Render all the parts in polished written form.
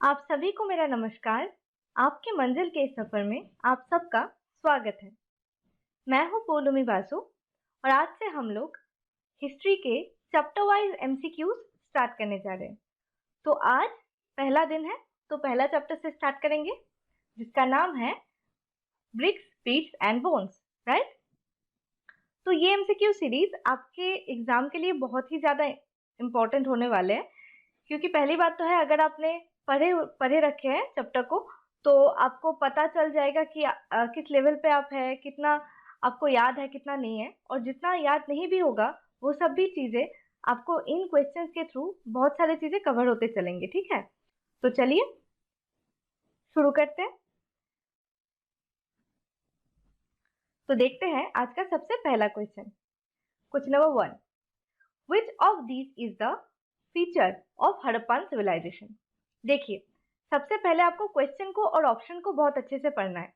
आप सभी को मेरा नमस्कार। आपके मंजिल के इस सफर में आप सबका स्वागत है। मैं हूं पोलुमी बासु और आज से हम लोग हिस्ट्री के चैप्टर वाइज एमसीक्यूज स्टार्ट करने जा रहे हैं। तो आज पहला दिन है, तो पहला चैप्टर से स्टार्ट करेंगे जिसका नाम है bricks, beats and bones, right. तो ये एमसीक्यू सीरीज आपके एग्जाम के लिए बहुत ही ज्यादा इम्पोर्टेंट होने वाले हैं, क्योंकि पहली बात तो है, अगर आपने पढ़े पढ़े रखे हैं चैप्टर को तो आपको पता चल जाएगा कि किस लेवल पे आप है, कितना आपको याद है, कितना नहीं है। और जितना याद नहीं भी होगा वो सब भी चीजें आपको इन क्वेश्चंस के थ्रू बहुत सारी चीजें कवर होते चलेंगे, ठीक है। तो चलिए शुरू करते हैं। तो देखते हैं आज का सबसे पहला question. Question number 1, which of these is the feature of Harappan civilisation. देखिए, सबसे पहले आपको क्वेश्चन को और ऑप्शन को बहुत अच्छे से पढ़ना है।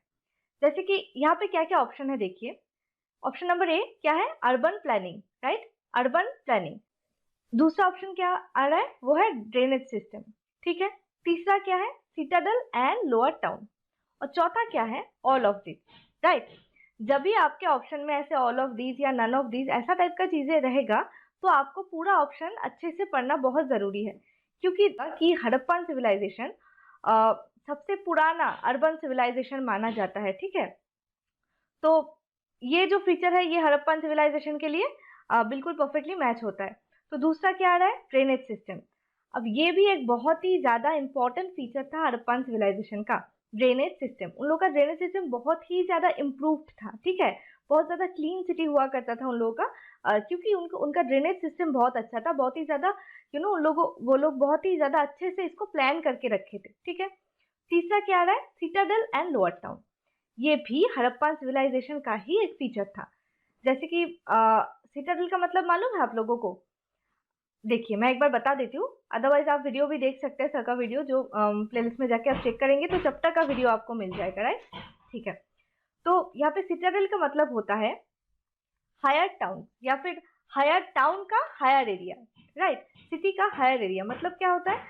जैसे कि यहाँ पे क्या क्या ऑप्शन है, देखिए। ऑप्शन नंबर ए क्या है, urban planning, right, urban planning. दूसरा ऑप्शन क्या आ रहा है, वो है ड्रेनेज सिस्टम, ठीक है। तीसरा क्या है, सिटाडल एंड लोअर टाउन। और चौथा क्या है, ऑल ऑफ दिस, राइट। जब भी आपके ऑप्शन में ऐसे ऑल ऑफ दीज या नन ऑफ दीज ऐसा टाइप का चीजें रहेगा तो आपको पूरा ऑप्शन अच्छे से पढ़ना बहुत जरूरी है, क्योंकि हड़प्पन सिविलाइजेशन सबसे पुराना अर्बन सिविलाइजेशन माना जाता है, ठीक है। तो ये जो फीचर है ये हड़प्पन सिविलाइजेशन के लिए बिल्कुल परफेक्टली मैच होता है। तो दूसरा क्या आ रहा है, ड्रेनेज सिस्टम। अब ये भी एक बहुत ही ज्यादा इंपॉर्टेंट फीचर था हड़प्पन सिविलाइजेशन का, ड्रेनेज सिस्टम। उन लोगों का ड्रेनेज सिस्टम बहुत ही ज्यादा इम्प्रूव्ड था, ठीक है। बहुत ज्यादा क्लीन सिटी हुआ करता था उन लोगों का, क्योंकि उनका ड्रेनेज सिस्टम बहुत अच्छा था, बहुत ही ज्यादा वो लोग बहुत ही ज्यादा अच्छे से इसको प्लान करके रखे थे, ठीक है। तीसरा क्या आ रहा है, सिटाडल एंड लोअर टाउन। ये भी हड़प्पन सिविलाइजेशन का ही एक फीचर था। जैसे कि सिटाडल का मतलब मालूम है आप लोगों को? देखिए, मैं एक बार बता देती हूँ, अदरवाइज आप वीडियो भी देख सकते हैं, सर का वीडियो जो प्लेलिस्ट में जाके आप चेक करेंगे तो चैप्टर का वीडियो आपको मिल जाएगा, राइट, ठीक है। तो यहाँ पे सिटाडल का मतलब होता है हायर टाउन, या फिर हायर टाउन का हायर एरिया, राइट। सिटी का हायर एरिया मतलब क्या होता है,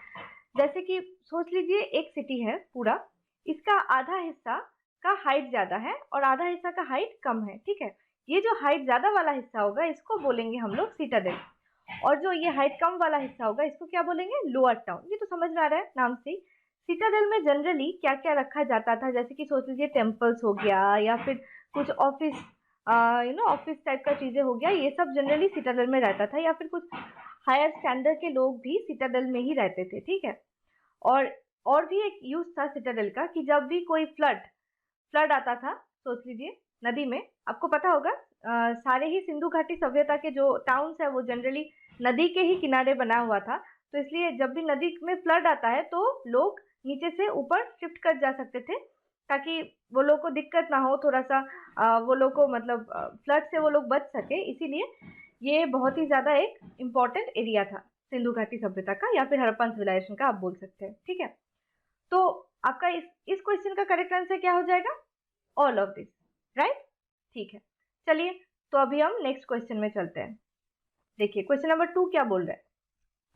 जैसे कि सोच लीजिए एक सिटी है पूरा, इसका आधा हिस्सा का हाइट ज्यादा है और आधा हिस्सा का हाइट कम है, ठीक है। ये जो हाइट ज्यादा वाला हिस्सा होगा इसको बोलेंगे हम लोग सिटाडेल, और जो ये हाइट कम वाला हिस्सा होगा इसको क्या बोलेंगे, लोअर टाउन। ये तो समझ में आ रहा है नाम से। सिटाडेल में जनरली क्या क्या रखा जाता था, जैसे कि सोच लीजिए टेम्पल्स हो गया, या फिर कुछ ऑफिस ऑफिस टाइप का चीजें हो गया, ये सब जनरली सिटाडेल में रहता था, या फिर कुछ हायर स्टैंडर्ड के लोग भी सिटाडेल में ही रहते थे, ठीक है। और और भी एक यूज था सिटाडेल का कि जब भी कोई फ्लड फ्लड आता था, सोच लीजिए नदी में, आपको पता होगा सारे ही सिंधु घाटी सभ्यता के जो टाउन्स है वो जनरली नदी के ही किनारे बना हुआ था। तो इसलिए जब भी नदी में फ्लड आता है तो लोग नीचे से ऊपर शिफ्ट कर जा सकते थे, ताकि वो लोग को दिक्कत ना हो, थोड़ा सा वो लोग को मतलब फ्लड से वो लोग बच सके। इसीलिए ये बहुत ही ज्यादा एक इम्पोर्टेंट एरिया था सिंधु घाटी सभ्यता का, या फिर हड़प्पन सिविलाइजेशन का आप बोल सकते हैं, ठीक है। तो आपका इस क्वेश्चन का करेक्ट आंसर क्या हो जाएगा, ऑल ऑफ दिस, राइट, ठीक है। चलिए, तो अभी हम नेक्स्ट क्वेश्चन में चलते हैं। देखिए, क्वेश्चन नंबर 2 क्या बोल रहा है,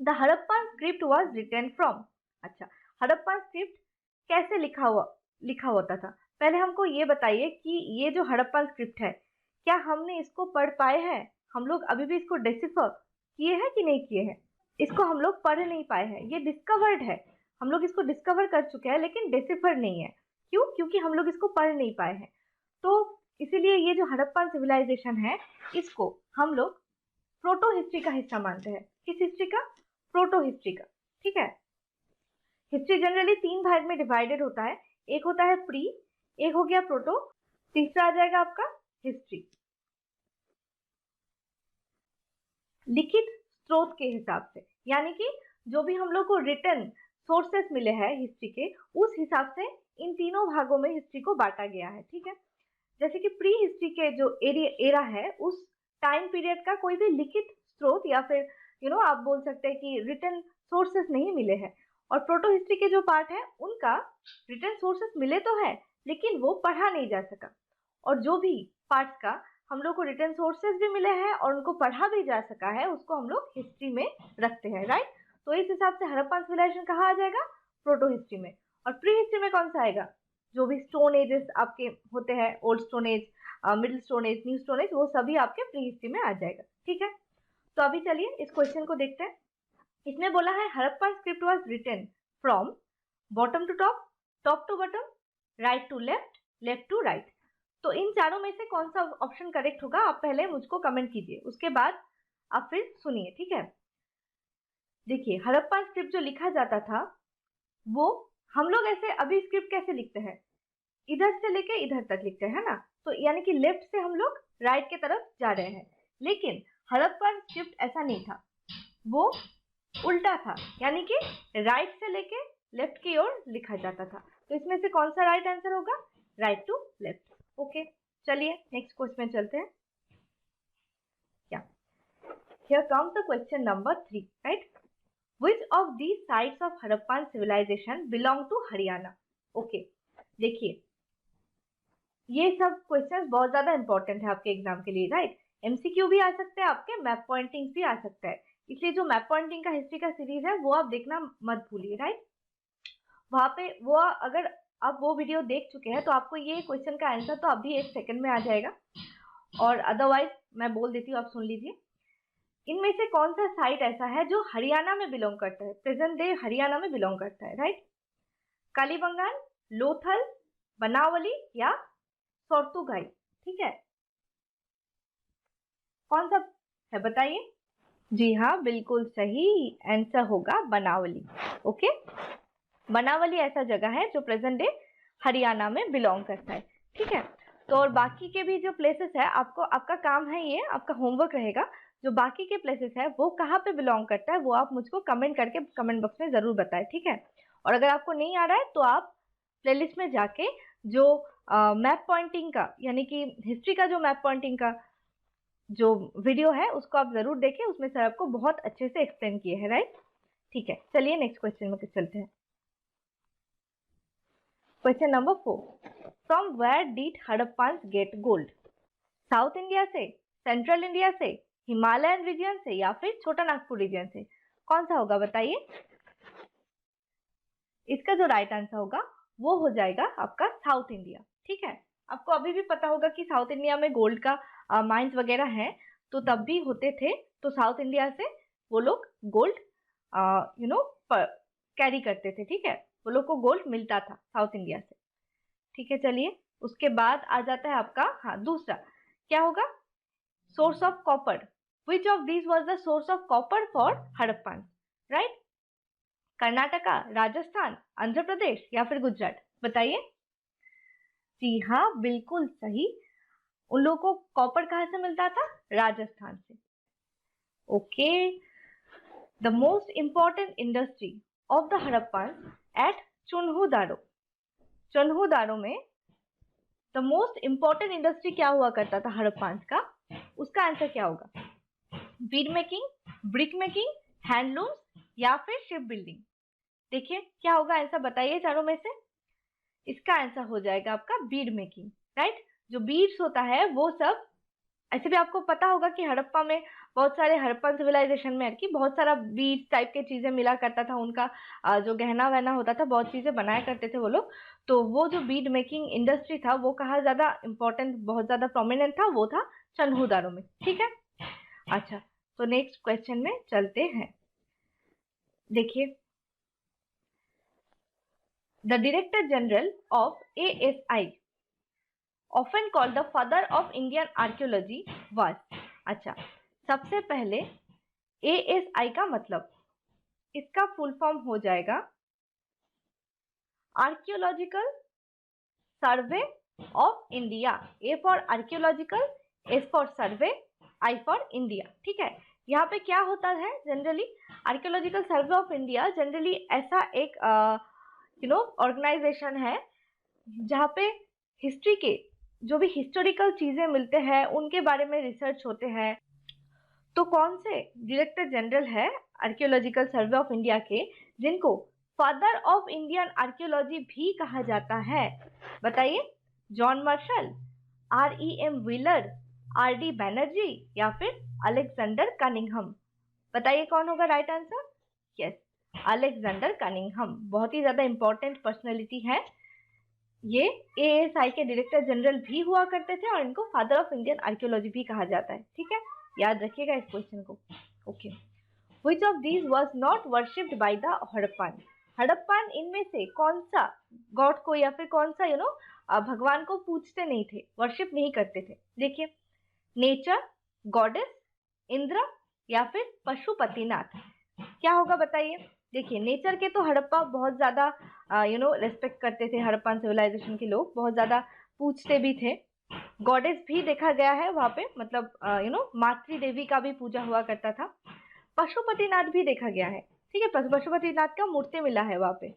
the Harappan script was written from. अच्छा, हड़प्पन स्क्रिप्ट कैसे लिखा होता था। पहले हमको ये बताइए कि ये जो हड़प्पन स्क्रिप्ट है, क्या हमने इसको पढ़ पाए हैं, हम लोग अभी भी इसको डिसिफर किए हैं कि नहीं किए हैं। इसको हम लोग पढ़ नहीं पाए हैं, ये डिस्कवर्ड है, हम लोग इसको डिस्कवर कर चुके हैं लेकिन डिसिफर नहीं है। क्यों? क्योंकि हम लोग इसको पढ़ नहीं पाए हैं। तो इसीलिए ये जो हड़प्पन सिविलाइजेशन है इसको हम लोग प्रोटो हिस्ट्री का हिस्सा मानते हैं। किस हिस्ट्री का? प्रोटो हिस्ट्री का, ठीक है। हिस्ट्री जनरली 3 भाग में डिवाइडेड होता है, एक होता है प्री, एक हो गया प्रोटो, तीसरा आ जाएगा आपका हिस्ट्री। लिखित स्रोत के हिसाब से, यानी कि जो भी हम लोग को रिटन सोर्सेस मिले हैं हिस्ट्री के, उस हिसाब से इन तीनों भागों में हिस्ट्री को बांटा गया है, ठीक है। जैसे कि प्री हिस्ट्री के जो एरा है, उस टाइम पीरियड का कोई भी लिखित स्रोत या फिर आप बोल सकते हैं कि रिटन सोर्सेस नहीं मिले हैं। और प्रोटो हिस्ट्री के जो पार्ट है उनका रिटन सोर्सेस मिले तो है लेकिन वो पढ़ा नहीं जा सका। और जो भी पार्ट्स का हम लोग को रिटन सोर्सेज भी मिले हैं और उनको पढ़ा भी जा सका है, उसको हम लोग हिस्ट्री में रखते हैं, राइट। तो इस हिसाब से हड़प्पन सिविलाइजेशन कहाँ आ जाएगा, प्रोटो हिस्ट्री में। और प्री हिस्ट्री में कौन सा आएगा? जो भी स्टोन एजेस आपके होते हैं, old stone age, middle stone age, new stone age, वो सभी आपके प्री हिस्ट्री में आ जाएगा। ठीक है, तो अभी चलिए इस क्वेश्चन को देखते हैं। इसमें बोला है Harappa script was written from bottom to top, top to bottom, right to left, left to right. तो इन चारों में से कौन सा ऑप्शन करेक्ट होगा, आप पहले मुझको कमेंट कीजिए, उसके बाद आप फिर सुनिए। ठीक है, देखिए हड़प्पा स्क्रिप्ट जो लिखा जाता था वो हम लोग ऐसे अभी स्क्रिप्ट कैसे लिखते हैं, इधर से लेके इधर तक लिखते हैं ना, तो यानी कि लेफ्ट से हम लोग राइट की तरफ जा रहे हैं। लेकिन हड़प्पा स्क्रिप्ट ऐसा नहीं था, वो उल्टा था, यानी कि राइट से लेके लेफ्ट की ओर लिखा जाता था। तो इसमें से कौन सा राइट आंसर होगा? Right to left. ओके, चलिए नेक्स्ट क्वेश्चन चलते हैं। क्या, here comes the question number 3, right? Which of these sites of Harappan civilization belong to Haryana? Okay, देखिए ये सब क्वेश्चंस बहुत ज्यादा इंपॉर्टेंट है आपके एग्जाम के लिए, राइट? एमसीक्यू भी आ सकते हैं, आपके मैप पॉइंटिंग भी आ सकता है, इसलिए जो मैप पॉइंटिंग का हिस्ट्री का सीरीज है वो आप देखना मत भूलिए, राइट? वहां पे वो अगर आप वो वीडियो देख चुके हैं तो आपको ये क्वेश्चन का आंसर तो अभी 1 सेकंड में आ जाएगा, और अदरवाइज मैं बोल देती हूँ, आप सुन लीजिए। इनमें से कौन सा साइट ऐसा है जो हरियाणा में बिलोंग करता है, प्रेजेंट डे हरियाणा में बिलोंग करता है, राइट? कालीबंगान, लोथल, बनावली या सोर्तुगाई। ठीक है, कौन सा है बताइए? जी हाँ, बिल्कुल सही आंसर होगा बनावली। ओके, बनावली ऐसा जगह है जो प्रेजेंट डे हरियाणा में बिलोंग करता है। ठीक है, तो और बाकी के भी जो प्लेसेस है, आपको आपका काम है, ये आपका होमवर्क रहेगा, जो बाकी के प्लेसेस है वो कहाँ पे बिलोंग करता है वो आप मुझको कमेंट करके कमेंट बॉक्स में जरूर बताएं। ठीक है, और अगर आपको नहीं आ रहा है तो आप प्लेलिस्ट में जाके जो मैप पॉइंटिंग का, यानी कि हिस्ट्री का जो मैप पॉइंटिंग का जो वीडियो है उसको आप जरूर देखें, उसमें सर आपको बहुत अच्छे से एक्सप्लेन किए हैं, राइट? ठीक है, चलिए नेक्स्ट क्वेश्चन में चलते हैं। Question number 4, from where did Harappans get gold? South India से, सेंट्रल इंडिया से, हिमालयन रीजन से या फिर छोटा नागपुर रीजन से? कौन सा होगा बताइए? इसका जो राइट आंसर होगा वो हो जाएगा आपका साउथ इंडिया। ठीक है, आपको अभी भी पता होगा कि साउथ इंडिया में गोल्ड का माइंस वगैरह हैं, तो तब भी होते थे, तो साउथ इंडिया से वो लोग गोल्ड कैरी करते थे। ठीक है, वो लोग को गोल्ड मिलता था साउथ इंडिया से। ठीक है, चलिए उसके बाद आ जाता है आपका, हाँ दूसरा क्या होगा? Source of copper. Which of this was the source of copper for Harappan? Right, Karnataka, Rajasthan, Andhra Pradesh या फिर गुजरात? बताइए। जी हाँ, बिल्कुल सही, उन लोगों को कॉपर कहाँ से मिलता था? राजस्थान से। Okay, the most important industry of the Harappan at Chanhudaro. Chanhudaro में द मोस्ट इंपॉर्टेंट इंडस्ट्री क्या हुआ करता था हड़प्पन का? उसका आंसर क्या होगा? Bead making, brick making, handlooms या फिर शिप बिल्डिंग? देखिए क्या होगा आंसर, बताइए चारों में से। इसका आंसर हो जाएगा आपका बीड मेकिंग, राइट? जो बीड्स होता है वो सब, ऐसे भी आपको पता होगा कि हड़प्पा में बहुत सारे, हड़प्पन सिविलाइजेशन में कि बहुत सारा बीड्स टाइप के चीजें मिला करता था, उनका जो गहना वहना होता था, बहुत चीजें बनाया करते थे वो लोग। तो वो जो बीड मेकिंग इंडस्ट्री था वो कहाँ ज्यादा इंपॉर्टेंट, बहुत ज्यादा प्रोमिनेंट था, वो था चन्हुदारो में। ठीक है, अच्छा तो नेक्स्ट क्वेश्चन में चलते हैं। देखिए, the director general of ASI often called the father of Indian archaeology was? अच्छा, सबसे पहले ASI का मतलब, इसका फुल फॉर्म हो जाएगा archaeological survey of India. A for archaeological, S for survey, I for India. ठीक है, यहाँ पे क्या होता है generally, archaeological survey of India generally ऐसा एक ऑर्गेनाइजेशन है जहाँ पे हिस्ट्री के जो भी हिस्टोरिकल चीजें मिलते हैं उनके बारे में रिसर्च होते हैं। तो कौन से डायरेक्टर जनरल है आर्कियोलॉजिकल सर्वे ऑफ इंडिया के, जिनको फादर ऑफ इंडियन आर्कियोलॉजी भी कहा जाता है? बताइए। John Marshall, REM wheeler, RD Banerjee या फिर अलेक्जेंडर कनिंघम? बताइए कौन होगा right answer? Yes, Alexander Cunningham, बहुत ही ज्यादा इंपॉर्टेंट पर्सनैलिटी है। ये ASI के डायरेक्टर जनरल भी हुआ करते थे और इनको फादर ऑफ इंडियन आर्कियोलॉजी भी कहा जाता है। ठीक है, याद रखिएगा इस क्वेश्चन को। Okay, which of these was not worshipped by the Harappan? Harappan इनमें से कौन सा गॉड को या फिर कौन सा भगवान को पूजते नहीं थे, वर्शिप नहीं करते थे? देखिए, नेचर, गॉडेस, इंद्र या फिर पशुपतिनाथ। क्या होगा बताइए? देखिए, नेचर के तो हड़प्पा बहुत ज्यादा रेस्पेक्ट करते थे, हड़प्पन सिविलाइजेशन के लोग बहुत ज्यादा पूजते भी थे। गॉडेस भी देखा गया है वहां पे, मतलब मातृ देवी का भी पूजा हुआ करता था। पशुपतिनाथ भी देखा गया है। ठीक है, पशुपतिनाथ का मूर्ति मिला है वहां पे।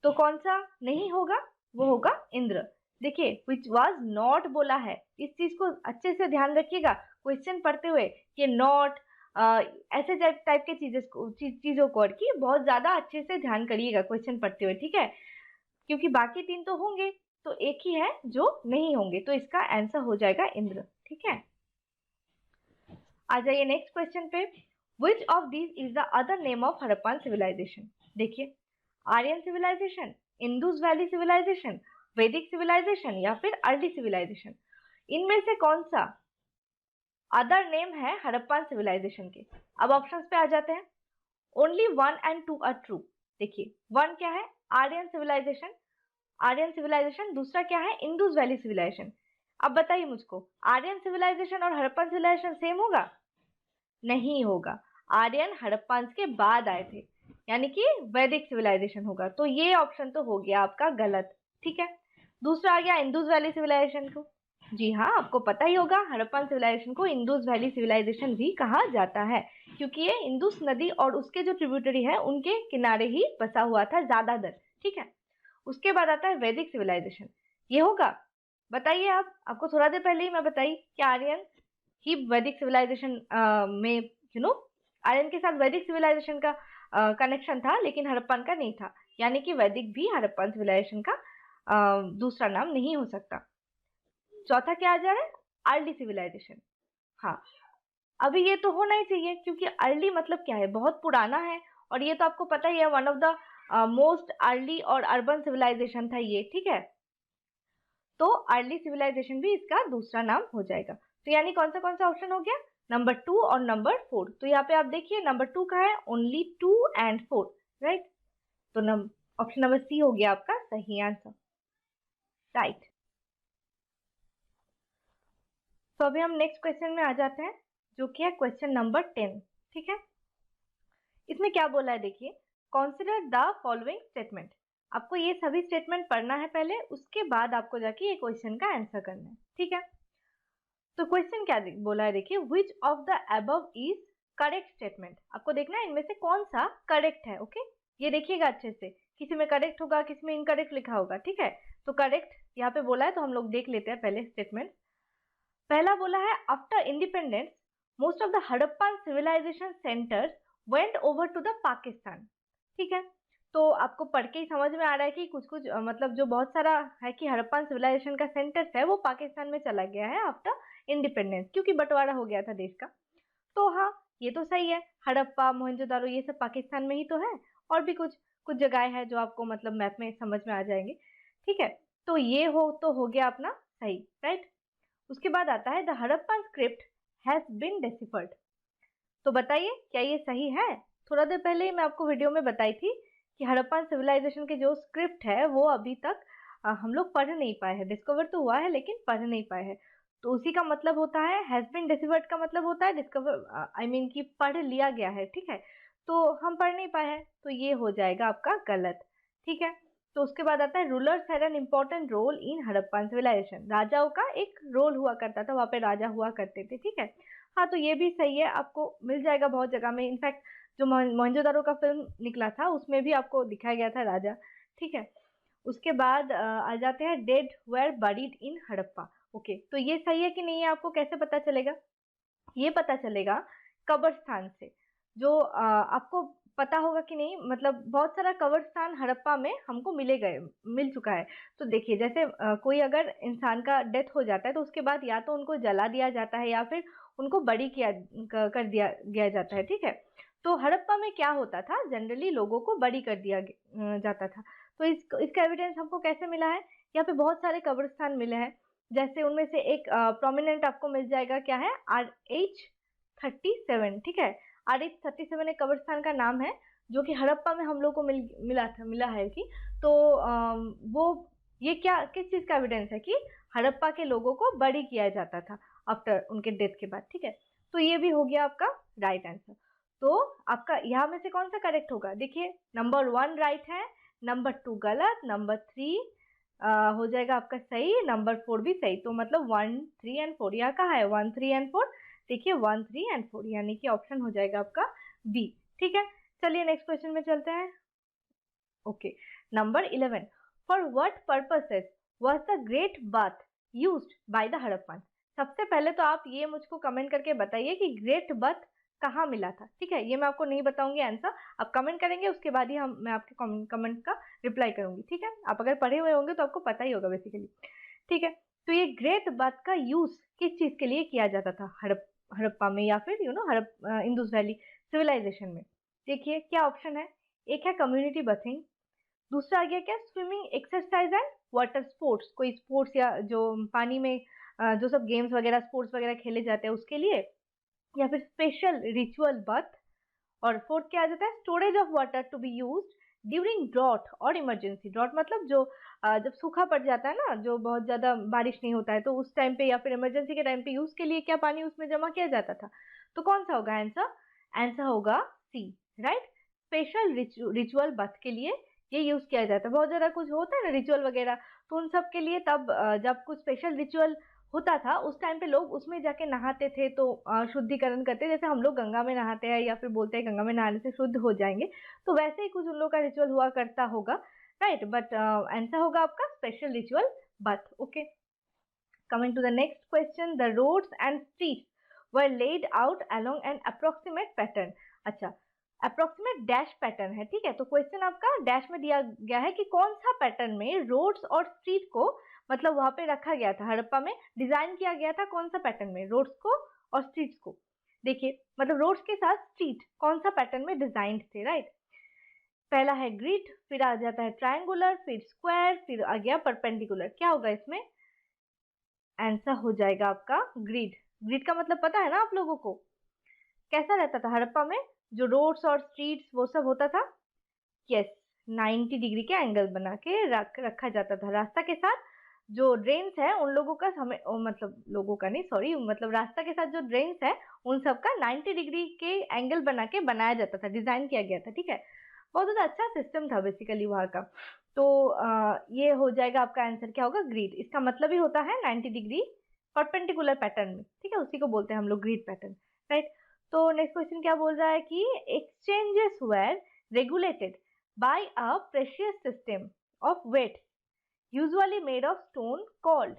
तो कौन सा नहीं होगा? वो होगा इंद्र। देखिए, विच वाज नॉट बोला है, इस चीज को अच्छे से ध्यान रखिएगा क्वेश्चन पढ़ते हुए कि नॉट ऐसे टाइप के चीजों को और की बहुत ज्यादा अच्छे से ध्यान करिएगा क्वेश्चन पढ़ते हुए। ठीक है, क्योंकि बाकी 3 तो होंगे तो एक ही है जो नहीं होंगे, तो इसका आंसर हो जाएगा इंद्र। ठीक है, आ जाइए नेक्स्ट क्वेश्चन पे। Which of these is the other name of Harappan civilisation? देखिए, Aryan civilisation, Indus valley civilisation, Vedic civilisation या फिर अर्ली सिविलाइजेशन, इनमें से कौन सा अदर नेम है हड़प्पन सिविलाइजेशन के? अब ऑप्शंस पे आ जाते हैं। Only 1 and 2 are true. देखिए, 1 क्या है? Aryan civilisation, Aryan civilisation. दूसरा क्या है? Indus valley civilisation. अब बताइए मुझको, आर्यन सिविलाइजेशन और हड़प्पन सिविलाइजेशन सेम होगा? नहीं होगा। आर्यन हड़प्पन के बाद आए थे, यानी कि वैदिक सिविलाइजेशन होगा। तो ये ऑप्शन तो हो गया आपका गलत। ठीक है, दूसरा आ गया इंडस वैली सिविलाइजेशन को। जी हाँ, आपको पता ही होगा हड़प्पन सिविलाइजेशन को इंडस वैली सिविलाइजेशन भी कहा जाता है, क्योंकि ये इंडस नदी और उसके जो ट्रिब्यूटरी है उनके किनारे ही बसा हुआ था ज्यादातर। ठीक है, उसके बाद आता है वैदिक सिविलाइजेशन। ये होगा? बताइए आप, आपको थोड़ा देर पहले ही मैं बताई कि आर्यन ही वैदिक सिविलाइजेशन में आर्यन के साथ वैदिक सिविलाइजेशन का कनेक्शन था, लेकिन हड़प्पन का नहीं था। यानी कि वैदिक भी हड़प्पन सिविलाइजेशन का दूसरा नाम नहीं हो सकता। चौथा क्या आ जा रहा है? Early civilisation. हाँ, अभी ये तो होना ही चाहिए, क्योंकि अर्ली मतलब क्या है? बहुत पुराना है, और ये तो आपको पता ही है one of the most early और अर्बन सिविलाइजेशन था ये। ठीक है, तो अर्ली सिविलाइजेशन भी इसका दूसरा नाम हो जाएगा। तो यानी कौन सा ऑप्शन हो गया? नंबर 2 और नंबर 4। तो यहाँ पे आप देखिए नंबर 2 का है ओनली 2 and 4, राइट? तो ऑप्शन नंबर सी हो गया आपका सही आंसर, राइट। तो अभी हम नेक्स्ट क्वेश्चन में आ जाते हैं, जो कि है क्वेश्चन नंबर 10। ठीक है, इसमें क्या बोला है देखिए, कॉन्सिडर द फॉलोइंग स्टेटमेंट। आपको ये सभी स्टेटमेंट पढ़ना है पहले, उसके बाद आपको जाके ये क्वेश्चन का आंसर करना है। ठीक है, तो क्वेश्चन क्या बोला है देखिए, विच of the above is correct statement. आपको देखना है इनमें से कौन सा करेक्ट है। ओके, ये देखिएगा अच्छे से, किसी में करेक्ट होगा, किसी में इनकरेक्ट लिखा होगा। ठीक है, तो करेक्ट यहाँ पे बोला है, तो हम लोग देख लेते हैं पहले स्टेटमेंट। पहला बोला है, after independence most of the Harappan civilisation centres went over to the Pakistan. ठीक है, तो आपको पढ़ के ही समझ में आ रहा है कि कुछ मतलब जो बहुत सारा है कि हड़प्पन सिविलाइजेशन का सेंटर्स है वो पाकिस्तान में चला गया है आफ्टर इंडिपेंडेंस, क्योंकि बंटवारा हो गया था देश का। तो हाँ, ये तो सही है, हड़प्पा, मोहनजोदारो ये सब पाकिस्तान में ही तो है, और भी कुछ जगह है जो आपको मतलब मैप में समझ में आ जाएंगे। ठीक है, तो ये हो गया अपना सही, राइट। उसके बाद आता है the Harappan script has been deciphered. तो बताइए क्या ये सही है? थोड़ा देर पहले ही मैं आपको वीडियो में बताई थी कि हड़प्पन सिविलाइजेशन के जो स्क्रिप्ट है वो अभी तक हम लोग पढ़ नहीं पाए हैं। डिस्कवर तो हुआ है लेकिन पढ़ नहीं पाए हैं, तो उसी का मतलब होता है हैज बीन डिस्कवर्ड का मतलब होता है डिस्कवर, आई मीन कि पढ़ लिया गया है। ठीक है, तो हम पढ़ नहीं पाए हैं, तो ये हो जाएगा आपका गलत। ठीक है, तो उसके बाद आता है rulers had an important role in Harappan civilisation. राजाओं का एक रोल हुआ करता था, वहां पे राजा हुआ करते थे। ठीक है, हाँ, तो ये भी सही है, आपको मिल जाएगा बहुत जगह में। इनफैक्ट जो मोहनजोदारो का फिल्म निकला था उसमें भी आपको दिखाया गया था राजा। ठीक है, उसके बाद आ जाते हैं dead were buried in Harappa. Okay, तो ये सही है कि नहीं है आपको कैसे पता चलेगा? ये पता चलेगा कब्रस्तान से। जो आपको पता होगा कि नहीं, मतलब बहुत सारा कब्रस्तान हड़प्पा में हमको मिल चुका है। तो देखिए, जैसे कोई अगर इंसान का डेथ हो जाता है तो उसके बाद या तो उनको जला दिया जाता है या फिर उनको बरी कर दिया जाता है। ठीक है, तो हड़प्पा में क्या होता था, जनरली लोगों को बरी कर दिया जाता था। तो इसका एविडेंस हमको कैसे मिला है, यहाँ पे बहुत सारे कब्रिस्तान मिले हैं, जैसे उनमें से एक प्रोमिनेंट आपको मिल जाएगा, क्या है, RH37, ठीक है। RH37 एक कब्रिस्तान का नाम है जो कि हड़प्पा में हम लोग को मिला है कि, तो वो ये क्या किस चीज का एविडेंस है कि हड़प्पा के लोगों को बरी किया जाता था आफ्टर उनके डेथ के बाद, ठीक है। तो ये भी हो गया आपका राइट आंसर। तो आपका यहाँ में से कौन सा करेक्ट होगा, देखिए नंबर 1 राइट है, नंबर 2 गलत, नंबर 3 हो जाएगा आपका सही, नंबर 4 भी सही। तो मतलब 1 3 एंड 4 यहाँ कहाँ है, 1 3 एंड 4, देखिए 1 3 एंड 4, यानी कि ऑप्शन हो जाएगा आपका बी, ठीक है। चलिए नेक्स्ट क्वेश्चन में चलते हैं। Okay, number 11, for what purposes was the great bath used by the Harappan. सबसे पहले तो आप ये मुझको कमेंट करके बताइए कि ग्रेट बाथ कहाँ मिला था, ठीक है। ये मैं आपको नहीं बताऊंगी आंसर, आप कमेंट करेंगे, उसके बाद ही मैं आपके कमेंट का रिप्लाई करूंगी, ठीक है। आप अगर पढ़े हुए होंगे तो आपको पता ही होगा बेसिकली, ठीक है। तो ये ग्रेट बाथ का यूज किस चीज के लिए किया जाता था हड़प्पा में, या फिर इंडस वैली सिविलाइजेशन में। देखिए क्या ऑप्शन है, एक है कम्युनिटी बथिंग, दूसरा आ गया क्या, swimming exercise and water sports, कोई स्पोर्ट्स या जो पानी में जो सब गेम्स वगैरह स्पोर्ट्स वगैरह खेले जाते हैं उसके लिए, या फिर स्पेशल रिचुअल बर्थ, और फोर्थ क्या आ जाता है, storage of water to be used during drought और इमरजेंसी। ड्रॉट मतलब जो जब सूखा पड़ जाता है ना, जो बहुत ज्यादा बारिश नहीं होता है, तो उस टाइम पे या फिर इमरजेंसी के टाइम पे यूज के लिए क्या पानी उसमें जमा किया जाता था। तो कौन सा होगा आंसर, आंसर होगा सी, राइट। स्पेशल रिचुअल बर्थ के लिए ये यूज किया जाता है। बहुत ज्यादा कुछ होता है ना रिचुअल वगैरह, तो उन सब के लिए तब जब कुछ स्पेशल रिचुअल होता था उस टाइम पे लोग उसमें जाके नहाते थे, तो शुद्धिकरण करते, जैसे हम लोग गंगा में नहाते हैं या फिर बोलते हैं गंगा में नहाने से शुद्ध हो जाएंगे, तो वैसे ही कुछ उन लोग का रिचुअल हुआ करता होगा, राइट। बट आंसर होगा आपका special ritual birth. Okay, coming to the next question, the roads and streets were laid out along an approximate pattern। अच्छा, अप्रोक्सीमेट डैश पैटर्न है, ठीक है। तो क्वेश्चन आपका डैश में दिया गया है कि कौन सा पैटर्न में रोड्स और स्ट्रीट को, मतलब वहां पे रखा गया था, हड़प्पा में डिजाइन किया गया था, कौन सा पैटर्न में रोड्स को और स्ट्रीट्स को। देखिए मतलब रोड्स के साथ स्ट्रीट कौन सा पैटर्न में डिजाइंड थे, राइट। पहला है ग्रिड, फिर आ जाता है ट्रायंगुलर, फिर स्क्वायर, फिर आ गया परपेंडिकुलर। क्या होगा इसमें, आंसर हो जाएगा आपका ग्रिड। ग्रिड का मतलब पता है ना आप लोगों को, कैसा रहता था हड़प्पा में, जो रोड्स और स्ट्रीट्स वो सब होता था, यस, 90 डिग्री के एंगल बना के रखा जाता था। रास्ता के साथ जो ड्रेन्स है उन लोगों का मतलब लोगों का नहीं, सॉरी, मतलब रास्ता के साथ जो ड्रेन्स है उन सब का 90 डिग्री के एंगल बना के बनाया जाता था, डिजाइन किया गया था, ठीक है। बहुत ज्यादा अच्छा सिस्टम था बेसिकली वहां का। तो ये हो जाएगा आपका आंसर, क्या होगा, ग्रिड। इसका मतलब ही होता है 90 डिग्री परपेंडिकुलर पैटर्न में, ठीक है, उसी को बोलते हैं हम लोग ग्रिड पैटर्न, राइट। तो नेक्स्ट क्वेश्चन क्या बोल रहा है कि exchanges were regulated by a precious system of weight usually made of stone called.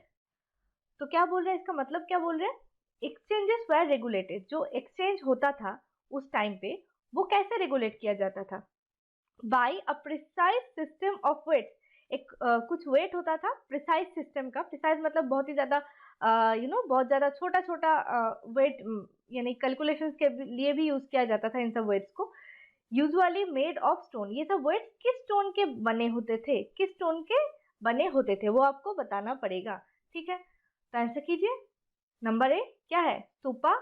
तो क्या बोल रहे हैं, इसका मतलब क्या बोल रहे हैं, एक्सचेंजेस वेर रेगुलेटेड, जो एक्सचेंज होता था उस टाइम पे वो कैसे रेगुलेट किया जाता था, by a precise system of weight. एक कुछ वेट होता था प्रिसाइज सिस्टम का, प्रिसाइज मतलब बहुत ही ज्यादा बहुत ज्यादा छोटा छोटा वेट, यानी कैलकुलेशंस के लिए भी यूज किया जाता था इन सब वेट्स को, यूजुअली मेड ऑफ स्टोन। ये सब वेट्स किस स्टोन के बने होते थे, किस स्टोन के बने होते थे वो आपको बताना पड़ेगा, ठीक है। तो आंसर कीजिए, नंबर ए क्या है, स्तूपा,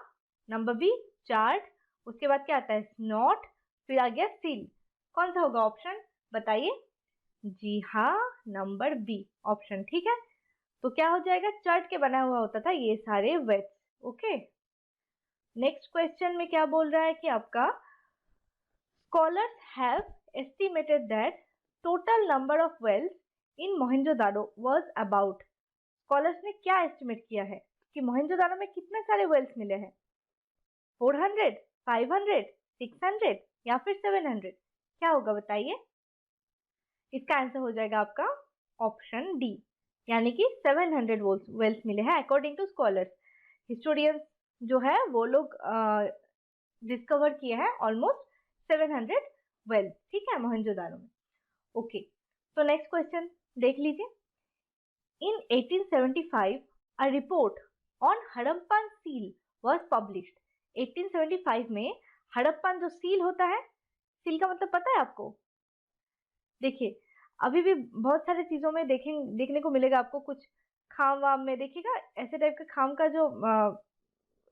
नंबर बी चार्ट, उसके बाद क्या आता है स्नॉट, फिर आ गया सील। कौन सा होगा ऑप्शन बताइए। जी हाँ, नंबर बी ऑप्शन, ठीक है। तो क्या हो जाएगा, चर्ट के बना हुआ होता था ये सारे वेट्स। ओके, नेक्स्ट क्वेश्चन में क्या बोल रहा है कि आपका scholars have estimated that total number of wells in Mohenjo-daro was about। Scholars ने क्या एस्टिमेट किया है कि मोहनजोदारो में कितने सारे वेल्स मिले हैं, 400, 500, 600 या फिर 700। क्या होगा बताइए। इसका आंसर हो जाएगा आपका ऑप्शन डी, यानी कि 700 वेल्स मिले हैं अकॉर्डिंग टू स्कॉलर्स। हिस्टोरियंस जो है वो लोग डिस्कवर किए हैं ऑलमोस्ट 700 वेल्स, ठीक है, मोहनजोदारो में। ओके, तो नेक्स्ट क्वेश्चन देख लीजिए। इन 1875 a report on Harappan seal was published. 1875 में हड़प्पन जो सील होता है, सील का मतलब पता है आपको? देखिए, अभी भी बहुत सारी चीजों में देखने को मिलेगा आपको, कुछ खाम वाम में देखिएगा ऐसे टाइप के खाम का जो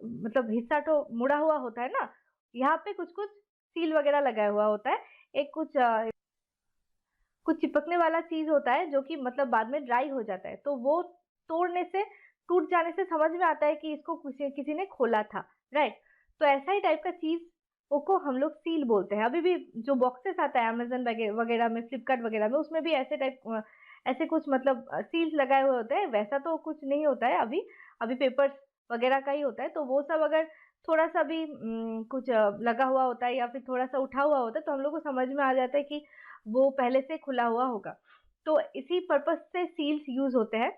मतलब हिस्सा तो मुड़ा हुआ होता है ना, यहाँ पे कुछ कुछ सील वगैरह लगाया हुआ होता है। एक कुछ चिपकने वाला चीज होता है जो कि मतलब बाद में ड्राई हो जाता है, तो वो तोड़ने से, टूट जाने से समझ में आता है कि इसको किसी किसी ने खोला था, राइट। तो ऐसा ही टाइप का चीज को हम लोग सील बोलते हैं। अभी भी जो बॉक्सेस आता है अमेजन वगैरह में, फ्लिपकार्ट वगैरह में, उसमें भी ऐसे टाइप ऐसे कुछ मतलब सील्स लगाए हुए होते हैं। वैसा तो कुछ नहीं होता है, अभी अभी पेपर्स वगैरह का ही होता है। तो वो सब अगर थोड़ा सा भी कुछ लगा हुआ होता है या फिर थोड़ा सा उठा हुआ होता है, तो हम लोग को समझ में आ जाता है कि वो पहले से खुला हुआ होगा। तो इसी पर्पस से सील्स यूज होते हैं।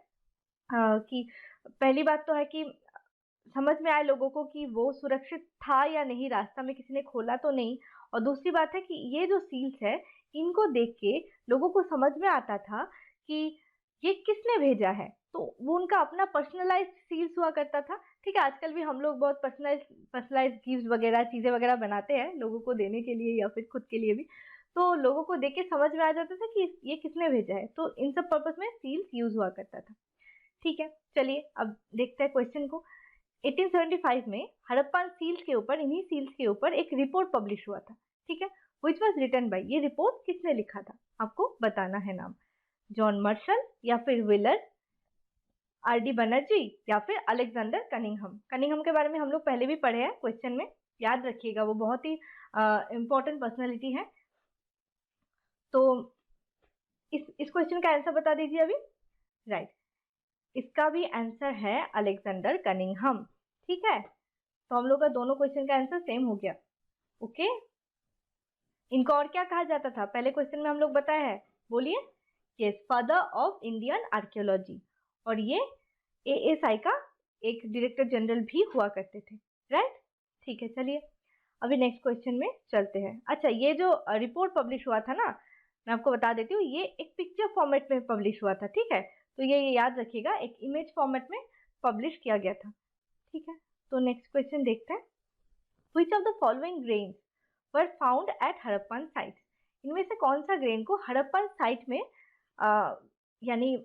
कि पहली बात तो है कि समझ में आए लोगों को कि वो सुरक्षित था या नहीं, रास्ता में किसी ने खोला तो नहीं। और दूसरी बात है कि ये जो सील्स है, इनको देख के लोगों को समझ में आता था कि ये किसने भेजा है। तो वो उनका अपना पर्सनलाइज्ड सील्स हुआ करता था। ठीक है, आजकल भी हम लोग बहुत पर्सनलाइज्ड गिफ्ट वगैरह, चीजें वगैरह बनाते हैं लोगों को देने के लिए या फिर खुद के लिए भी। तो लोगों को देख के समझ में आ जाता था कि ये किसने भेजा है। तो इन सब पर्पस में सील्स यूज हुआ करता था। ठीक है, चलिए अब देखते हैं क्वेश्चन को। 1875 में हड़प्पन सील्स के ऊपर, इन्हीं सील्स के ऊपर एक रिपोर्ट पब्लिश हुआ था। ठीक है, विच वॉज रिटन बाय, ये रिपोर्ट किसने लिखा था, आपको बताना है नाम। जॉन मर्शल या फिर विलर, आर डी बनर्जी या फिर अलेक्जेंडर कनिंघम। कनिंघम के बारे में हम लोग पहले भी पढ़े हैं क्वेश्चन में, याद रखिएगा, वो बहुत ही इंपॉर्टेंट पर्सनैलिटी है। तो इस क्वेश्चन का आंसर बता दीजिए अभी। राइट, इसका भी आंसर है अलेक्जेंडर कनिंघम। ठीक है, तो हम लोग का दोनों क्वेश्चन का आंसर सेम हो गया। ओके, इनको और क्या कहा जाता था, पहले क्वेश्चन में हम लोग बताया है, बोलिए। Yes, father of Indian archaeology. और ये एएसआई का एक डायरेक्टर जनरल भी हुआ करते थे, राइट। ठीक है, चलिए अभी नेक्स्ट क्वेश्चन में चलते हैं। अच्छा, ये जो रिपोर्ट पब्लिश हुआ था ना, मैं आपको बता देती हूँ, ये एक पिक्चर फॉर्मेट में पब्लिश हुआ था। ठीक है, तो ये याद रखिएगा, एक इमेज फॉर्मेट में पब्लिश किया गया था। ठीक है, तो नेक्स्ट क्वेश्चन देखते हैं। Which of the following grains were found at Harappan sites? इनमें से कौन सा ग्रेन को हड़प्पन साइट में यानी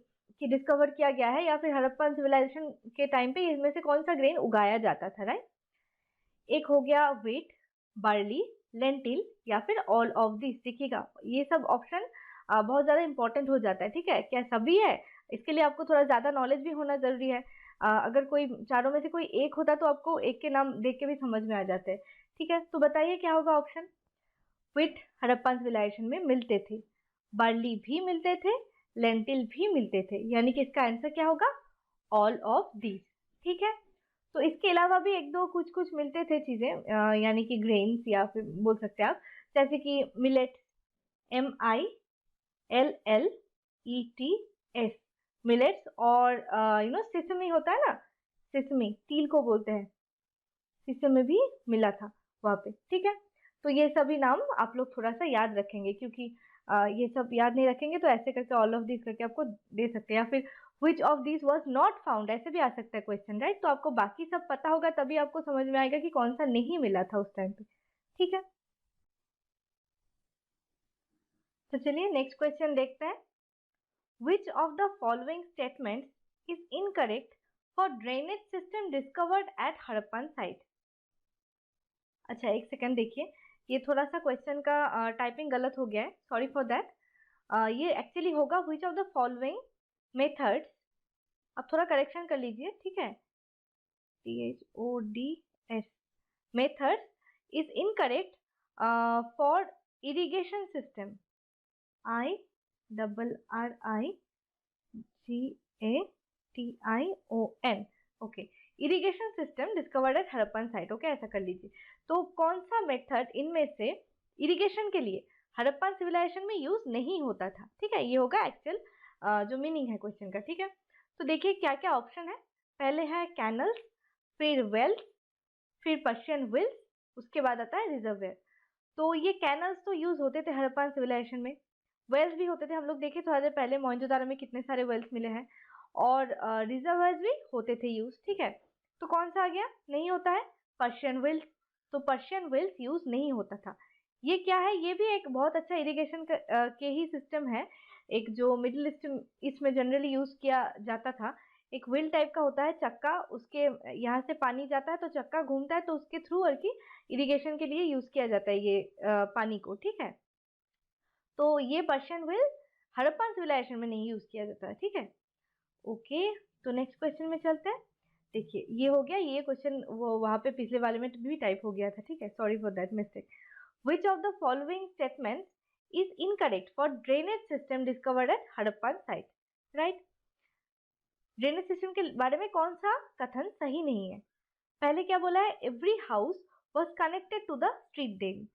कि डिस्कवर किया गया है, या फिर हड़प्पन सिविलाइजेशन के टाइम पे इनमें से कौन सा ग्रेन उगाया जाता था, राइट। एक हो गया व्हीट, बार्ली, लेंटिल या फिर ऑल ऑफ दिस। देखिएगा ये सब ऑप्शन बहुत ज्यादा इंपॉर्टेंट हो जाता है। ठीक है, क्या सभी है, इसके लिए आपको थोड़ा ज्यादा नॉलेज भी होना जरूरी है। अगर कोई चारों में से कोई एक होता तो आपको एक के नाम देख के भी समझ में आ जाते हैं। ठीक है, तो बताइए क्या होगा ऑप्शन। व्हीट हड़प्पन सिविलाइजेशन में मिलते थे, बार्ली भी मिलते थे, लेंटिल भी मिलते थे, यानी कि इसका आंसर क्या होगा, ऑल ऑफ दीज। ठीक है, तो इसके अलावा भी एक दो कुछ कुछ मिलते थे चीजें, यानी कि ग्रेन्स या फिर बोल सकते हैं आप, जैसे कि मिलेट, MILLETS, मिलेट्स। और सिसमी होता है ना, सिसमी तिल को बोलते हैं, सिसमी भी मिला था वहां पे। ठीक है, तो ये सभी नाम आप लोग थोड़ा सा याद रखेंगे, क्योंकि ये सब याद नहीं रखेंगे तो ऐसे करके ऑल ऑफ दिस करके आपको दे सकते हैं, या फिर विच of this was not found, ऐसे भी आ सकता है क्वेश्चन, राइट। तो आपको बाकी सब पता होगा तभी आपको समझ में आएगा कि कौन सा नहीं मिला था उस टाइम पे। ठीक है, तो चलिए नेक्स्ट क्वेश्चन देखते हैं। Which of the following statements is incorrect for drainage system discovered at Harappan site? अच्छा, एक सेकंड देखिए, ये थोड़ा सा क्वेश्चन का टाइपिंग गलत हो गया है, सॉरी फॉर दैट। ये एक्चुअली होगा which of the following methods. आप थोड़ा करेक्शन कर लीजिए, ठीक है। THODS, methods is incorrect for irrigation system, IRRIGATION। Okay, irrigation system discovered at Harappan site. Okay, ऐसा कर लीजिए। तो कौन सा मेथड इनमें से इरिगेशन के लिए हड़प्पन सिविलाइजेशन में यूज नहीं होता था। ठीक है, ये होगा एक्चुअल जो मीनिंग है क्वेश्चन का। ठीक है, तो देखिए क्या क्या ऑप्शन है। पहले है कैनल्स, फिर वेल्स, फिर पर्शियन विल्स, उसके बाद आता है रिजर्वेयर। तो ये कैनल्स तो यूज होते थे हड़प्पन सिविलाइजेशन में, वेल्स भी होते थे। हम लोग देखे थोड़ा देर पहले मोहनजोदारो में कितने सारे वेल्स मिले हैं, और रिजर्वायर्स भी होते थे यूज। ठीक है, तो कौन सा आ गया, नहीं होता है पर्शियन विल्स। तो पर्शियन व्हील्स यूज नहीं होता था। ये क्या है, ये भी एक बहुत अच्छा इरिगेशन के ही सिस्टम है, एक जो मिडिल ईस्ट इसमें जनरली यूज किया जाता था। एक व्हील टाइप का होता है चक्का, उसके यहाँ से पानी जाता है तो चक्का घूमता है, तो उसके थ्रू और की इरिगेशन के लिए यूज किया जाता है ये पानी को, ठीक है। तो ये पर्शियन व्हील हड़प्पन सिविलाइजेशन में नहीं यूज किया जाता है, ठीक है। ओके, तो नेक्स्ट क्वेश्चन में चलते हैं। देखिए ये हो गया, ये क्वेश्चन वो वहां पे पिछले वाले में भी टाइप हो गया था, ठीक है, sorry for that mistake. Which of the following statements is incorrect for drainage system discovered at Harappan site? Right? Drainage system के बारे में कौन सा कथन सही नहीं है? पहले क्या बोला है, every house was connected to the street drain,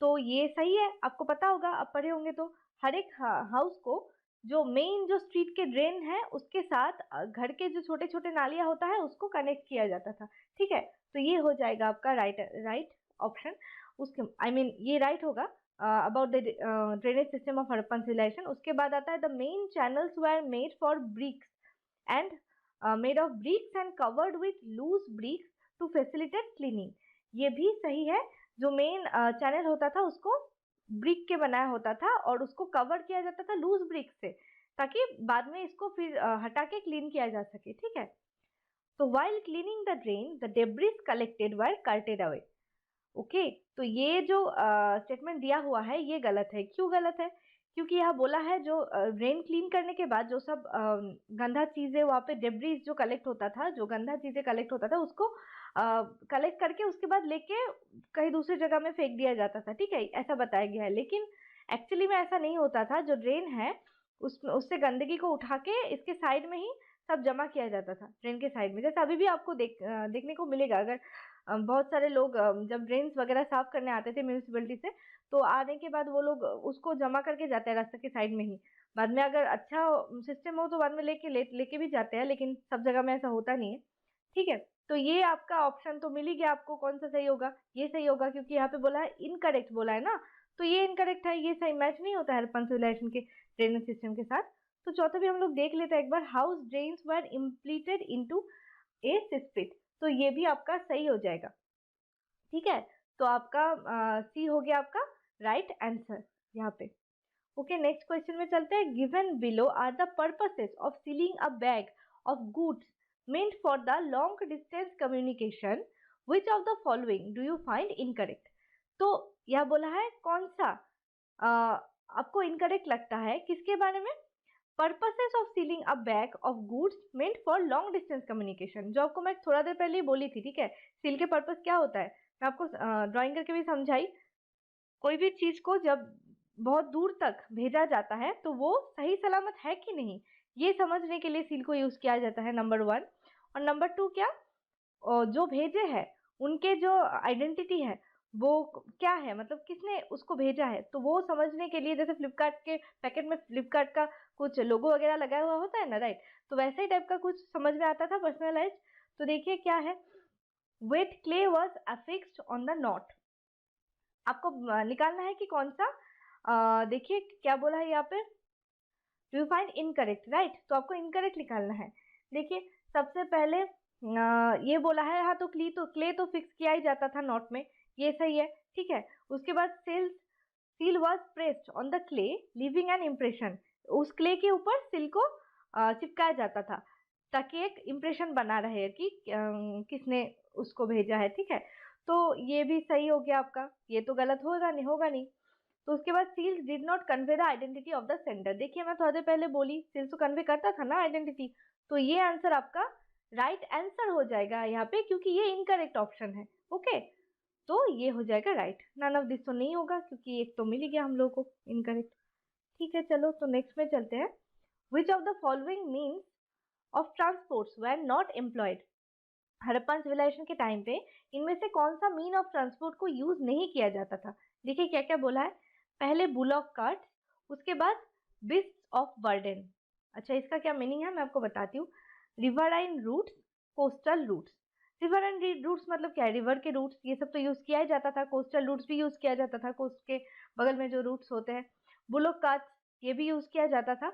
तो ये सही है, आपको पता होगा, आप पढ़े होंगे। तो हर एक हाउस को जो मेन जो स्ट्रीट के ड्रेन है उसके साथ घर के जो छोटे छोटे नालियां होता है उसको कनेक्ट किया जाता था, ठीक है। तो ये हो जाएगा आपका राइट ऑप्शन। उसके ये राइट होगा about the drainage system of Harappan civilisation. उसके बाद आता है the main channels were made for bricks and made of bricks and covered with loose bricks to facilitate cleaning, ये भी सही है। जो मेन चैनल होता था उसको ब्रिक के बनाया होता था और उसको कवर किया जाता था लूज ब्रिक से, ताकि बाद में इसको फिर हटा के क्लीन किया जा सके, ठीक है। तो while cleaning the drain the debris collected were carted away। Okay, तो ये जो स्टेटमेंट दिया हुआ है ये गलत है। क्यों गलत है? क्योंकि यहाँ बोला है जो ड्रेन क्लीन करने के बाद जो सब गंदा चीजें वहाँ पे डेब्रिस जो कलेक्ट होता था, जो गंदा चीजें कलेक्ट होता था उसको कलेक्ट करके उसके बाद लेके कहीं दूसरी जगह में फेंक दिया जाता था, ठीक है, ऐसा बताया गया है। लेकिन एक्चुअली में ऐसा नहीं होता था। जो ड्रेन है उससे गंदगी को उठा के इसके साइड में ही सब जमा किया जाता था, ड्रेन के साइड में। जैसे अभी भी आपको देखने को मिलेगा, अगर बहुत सारे लोग जब ड्रेन्स वगैरह साफ करने आते थे म्यूनिसिपैलिटी से, तो आने के बाद वो लोग उसको जमा करके जाते हैं रास्ते के साइड में ही। बाद में अगर अच्छा सिस्टम हो तो बाद में लेके भी जाते हैं, लेकिन सब जगह में ऐसा होता नहीं है, ठीक है। तो ये आपका ऑप्शन तो मिल ही गया आपको। कौन सा सही होगा? ये सही होगा, क्योंकि यहाँ पे बोला है इनकरेक्ट बोला है ना, तो ये इनकरेक्ट है, ये सही मैच नहीं होता है हड़प्पन सिविलाइजेशन के ड्रेनेज सिस्टम के साथ। तो चौथा भी हम लोग देख लेते हैं एक बार, हाउस ड्रेन्स वर इम्प्लीटेड इनटू ए सिस्पिट, तो ये भी आपका सही हो जाएगा, ठीक है। तो आपका सी हो गया आपका राइट आंसर यहाँ पे। ओके, नेक्स्ट क्वेश्चन में चलते हैं। Given below are the purposes of sealing a bag of goods meant for the long distance communication, which of the following do you find incorrect? तो यह बोला है कौन सा आपको इनकरेक्ट लगता है, किसके बारे में? Purposes of sealing a bag of goods meant for long distance communication, जो आपको मैं थोड़ा देर पहले ही बोली थी, ठीक है। सील के पर्पस क्या होता है मैं आपको ड्राइंग करके भी समझाई। कोई भी चीज को जब बहुत दूर तक भेजा जाता है तो वो सही सलामत है कि नहीं, ये समझने के लिए सील को यूज किया जाता है, नंबर 1। और नंबर 2 क्या, जो भेजे हैं उनके जो आइडेंटिटी है वो क्या है, मतलब किसने उसको भेजा है, तो वो समझने के लिए, जैसे फ्लिपकार्ट के पैकेट में फ्लिपकार्ट का कुछ लोगो वगैरह लगाया हुआ होता है ना, राइट, तो वैसे ही टाइप का कुछ समझ में आता था, पर्सनलाइज। तो देखिए क्या है, wet clay was affixed on the knot, आपको निकालना है कि कौन सा। देखिए क्या बोला है यहाँ पे, do you find incorrect, right, तो आपको इनकरेक्ट निकालना है। देखिए सबसे पहले ये बोला है, हाँ, तो क्ले तो फिक्स किया ही जाता था नॉट में, ये सही है, ठीक है। उसके बाद seal was pressed on the clay living an impression, उस क्ले के ऊपर सील को चिपकाया जाता था ताकि एक इम्प्रेशन बना रहे कि किसने उसको भेजा है, ठीक है। तो ये भी सही हो गया आपका, ये तो गलत होगा नहीं। तो उसके बाद seal did not convey the identity of the sender, देखिए मैं थोड़ा देर पहले बोली सील तो कन्वे करता था ना आइडेंटिटी, तो ये आंसर आपका राइट आंसर हो जाएगा यहाँ पे, क्योंकि ये इनकरेक्ट ऑप्शन है। ओके, तो ये हो जाएगा राइट। नन ऑफ दिस तो नहीं होगा क्योंकि एक तो मिल ही गया हम लोगों को इनकरेक्ट, ठीक है। चलो तो नेक्स्ट में चलते हैं। Which of the following means of transports were not employed, Harappan civilisation के टाइम पे इनमें से कौन सा मीन ऑफ ट्रांसपोर्ट को यूज नहीं किया जाता था? देखिए क्या क्या बोला है, पहले बुलॉक कार्ट, उसके बाद बिस्ट्स ऑफ बर्डन। अच्छा, इसका क्या मीनिंग है मैं आपको बताती हूँ। Riverine routes, coastal routes, riverine routes मतलब क्या है, रिवर के रूट्स, ये सब तो यूज किया ही जाता था। कोस्टल रूट्स भी यूज किया जाता था, कोस्ट के बगल में जो रूट्स होते हैं। बुलॉक कार्ट ये भी यूज किया जाता था।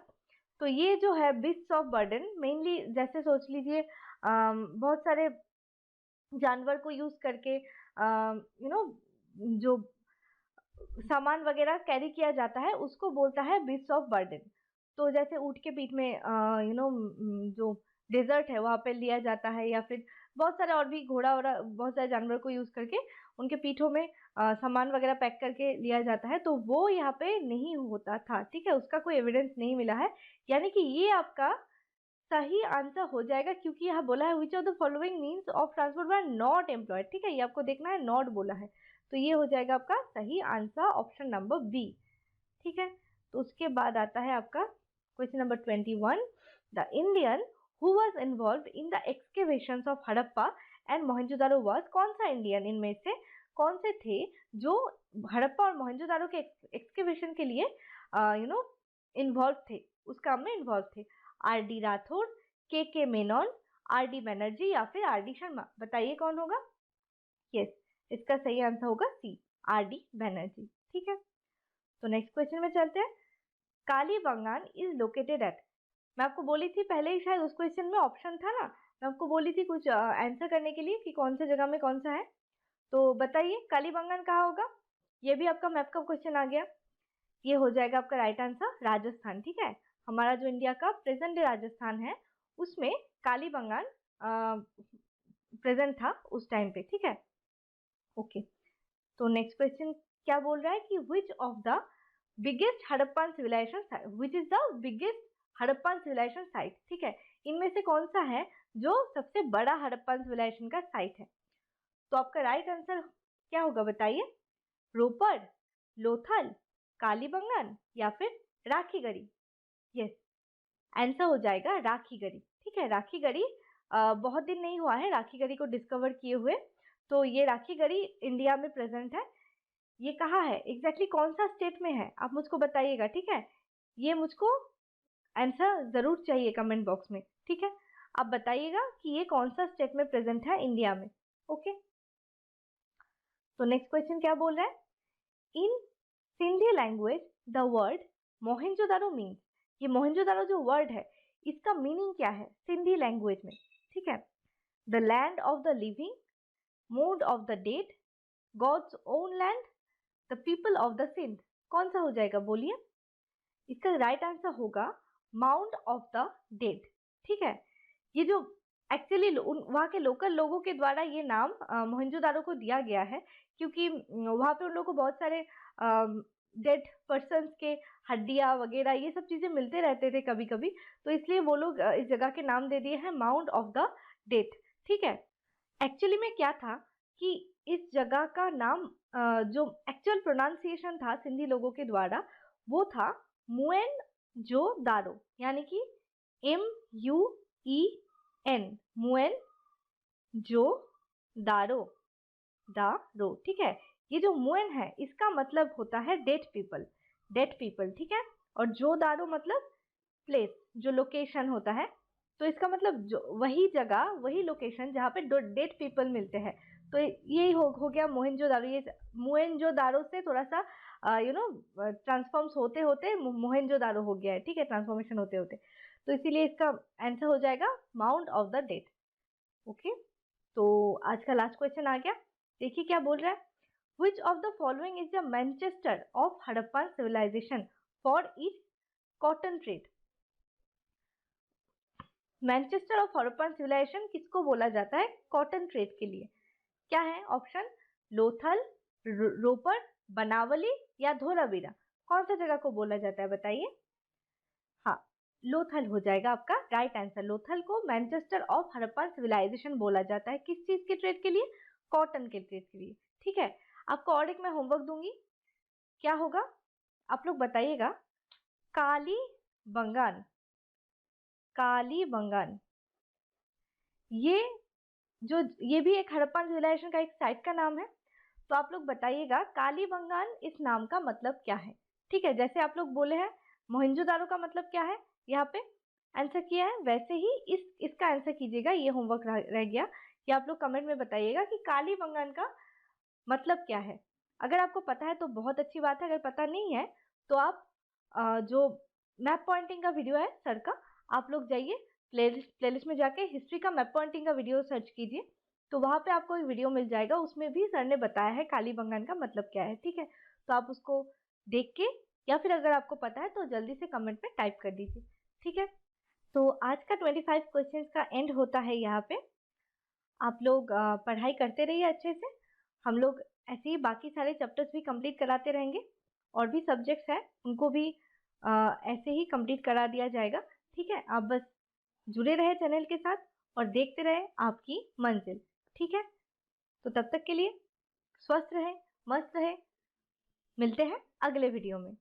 तो ये जो है बिस्ट्स ऑफ बर्डन, मेनली जैसे सोच लीजिए बहुत सारे जानवर को यूज करके यू नो जो सामान वगैरह कैरी किया जाता है उसको बोलता है बीस्ट ऑफ बर्डन। तो जैसे ऊँट के पीठ में जो डेजर्ट है वहाँ पे लिया जाता है, या फिर बहुत सारे और भी घोड़ा वोड़ा बहुत सारे जानवर को यूज करके उनके पीठों में सामान वगैरह पैक करके लिया जाता है, तो वो यहाँ पे नहीं होता था। ठीक है, उसका कोई एविडेंस नहीं मिला है, यानी कि ये आपका सही आंसर हो जाएगा, क्योंकि यहाँ बोला है which of the following means of transport were not employed. ठीक है, ये आपको देखना है, नॉट बोला है, तो ये हो जाएगा आपका सही आंसर ऑप्शन नंबर बी। ठीक है, तो उसके बाद आता है आपका question number 21। The Indian who was involve in the excavations of Harappa and Mohenjodaro was, कौन सा इंडियन इनमें से कौन से थे जो हड़प्पा और मोहनजोदारो के एक्सकेवेशन के लिए इन्वॉल्व थे, उस काम में इन्वॉल्व थे? आर डी राठौड़, के मेनन, आर डी बनर्जी या फिर आर डी शर्मा? बताइए कौन होगा। यस, इसका सही आंसर होगा सी, आर डी बनर्जी। ठीक है, तो नेक्स्ट क्वेश्चन में चलते हैं। कालीबंगान इज लोकेटेड एट, मैं आपको बोली थी पहले ही, शायद उस क्वेश्चन में ऑप्शन था ना, मैं आपको बोली थी कुछ आंसर करने के लिए कि कौन से जगह में कौन सा है। तो बताइए कालीबंगान कहाँ होगा। ये भी आपका मैप का क्वेश्चन आ गया, ये हो जाएगा आपका राइट आंसर राजस्थान। ठीक है, हमारा जो इंडिया का प्रेजेंट डे राजस्थान है उसमें कालीबंगान प्रेजेंट था उस टाइम पे। ठीक है, ओके, तो नेक्स्ट क्वेश्चन क्या बोल रहा है कि which of the biggest Harappan civilisation, which is the biggest Harappan civilisation site. ठीक है, इनमें से कौन सा है जो सबसे बड़ा हड़प्पन सिविलाइजेशन का साइट है? तो आपका राइट आंसर क्या होगा बताइए। रोपर, लोथल, कालीबंगान या फिर राखीगढ़ी? यस, आंसर हो जाएगा राखीगढ़ी। ठीक है, राखीगढ़ी बहुत दिन नहीं हुआ है राखीगढ़ी को डिस्कवर किए हुए, तो ये राखीगढ़ी इंडिया में प्रेजेंट है। ये कहाँ है एग्जैक्टली, कौन सा स्टेट में है आप मुझको बताइएगा। ठीक है, ये मुझको आंसर जरूर चाहिए कमेंट बॉक्स में। ठीक है, आप बताइएगा कि ये कौन सा स्टेट में प्रेजेंट है इंडिया में। ओके, तो नेक्स्ट क्वेश्चन क्या बोल रहा है। In Sindhi language the word Mohenjodaro means, ये मोहनजोदारो जो वर्ड है इसका मीनिंग क्या है सिंधी लैंग्वेज में? ठीक है, the land of the living, mound of the dead, god's own land, the people of the Sindh? कौन सा हो जाएगा बोलिए। इसका राइट आंसर होगा माउंट ऑफ द डेड। ठीक है, ये जो एक्चुअली वहाँ के लोकल लोगों के द्वारा ये नाम मोहनजोदारो को दिया गया है, क्योंकि वहाँ पे उन लोगों को बहुत सारे डेड पर्सन्स के हड्डियाँ वगैरह ये सब चीज़ें मिलते रहते थे कभी कभी, तो इसलिए वो लोग इस जगह के नाम दे दिए हैं माउंट ऑफ द डेड। ठीक है, एक्चुअली में क्या था कि इस जगह का नाम जो एक्चुअल प्रोनाउंसिएशन था सिंधी लोगों के द्वारा वो था मुएन जो दारो, यानी कि MUEN, मुएन जो दारो, दारो। ठीक है, ये जो मुएन है इसका मतलब होता है डेड पीपल, डेड पीपल। ठीक है, और जो दारो मतलब प्लेस, जो लोकेशन होता है, तो इसका मतलब जो वही जगह वही लोकेशन जहाँ पे डेड पीपल मिलते हैं। तो यही हो गया मोहनजोदारो। ये मोहनजोदारो से थोड़ा सा ट्रांसफॉर्म्स होते होते मोहनजोदारो हो गया है। ठीक है, ट्रांसफॉर्मेशन होते होते, तो इसीलिए इसका आंसर हो जाएगा mount of the dead. Okay, तो आज का लास्ट क्वेश्चन आ गया, देखिए क्या बोल रहा है। Which of the following is the Manchester of Harappan civilisation for its cotton trade? Manchester of Harappan civilisation किसको बोला जाता है कॉटन ट्रेड के लिए? क्या है ऑप्शन, लोथल, रोपर, बनावली या धोलावीरा? कौन सा जगह को बोला जाता है बताइए। हाँ, लोथल हो जाएगा आपका राइट आंसर। लोथल को मैनचेस्टर ऑफ हड़प्पन सिविलाइजेशन बोला जाता है, किस चीज के ट्रेड के लिए? कॉटन के ट्रेड के लिए। ठीक है, आपको और एक मैं होमवर्क दूंगी, क्या होगा आप लोग बताइएगा। काली बंगान, काली बंगान, ये भी एक हड़प्पन सिविलाइजेशन का एक साइट का नाम है, तो आप लोग बताइएगा कालीबंगान इस नाम का मतलब क्या है। ठीक है, जैसे आप लोग बोले हैं मोहनजोदारो का मतलब क्या है यहाँ पे आंसर किया है, वैसे ही इसका आंसर कीजिएगा। ये होमवर्क रह गया कि आप लोग कमेंट में बताइएगा कि कालीबंगान का मतलब क्या है। अगर आपको पता है तो बहुत अच्छी बात है, अगर पता नहीं है तो आप जो मैप पॉइंटिंग का वीडियो है सर का, आप लोग जाइए प्लेलिस्ट में जाके हिस्ट्री का मैप पॉइंटिंग का वीडियो सर्च कीजिए, तो वहाँ पे आपको एक वीडियो मिल जाएगा, उसमें भी सर ने बताया है कालीबंगन का मतलब क्या है। ठीक है, तो आप उसको देख के या फिर अगर आपको पता है तो जल्दी से कमेंट में टाइप कर दीजिए। ठीक है, तो आज का 25 क्वेश्चंस का एंड होता है यहाँ पे। आप लोग पढ़ाई करते रहिए अच्छे से। हम लोग ऐसे ही बाकी सारे चैप्टर्स भी कंप्लीट कराते रहेंगे, और भी सब्जेक्ट्स हैं उनको भी ऐसे ही कंप्लीट करा दिया जाएगा। ठीक है, आप बस जुड़े रहे चैनल के साथ और देखते रहे आपकी मंजिल। ठीक है, तो तब तक के लिए स्वस्थ रहे, मस्त रहे। मिलते हैं अगले वीडियो में।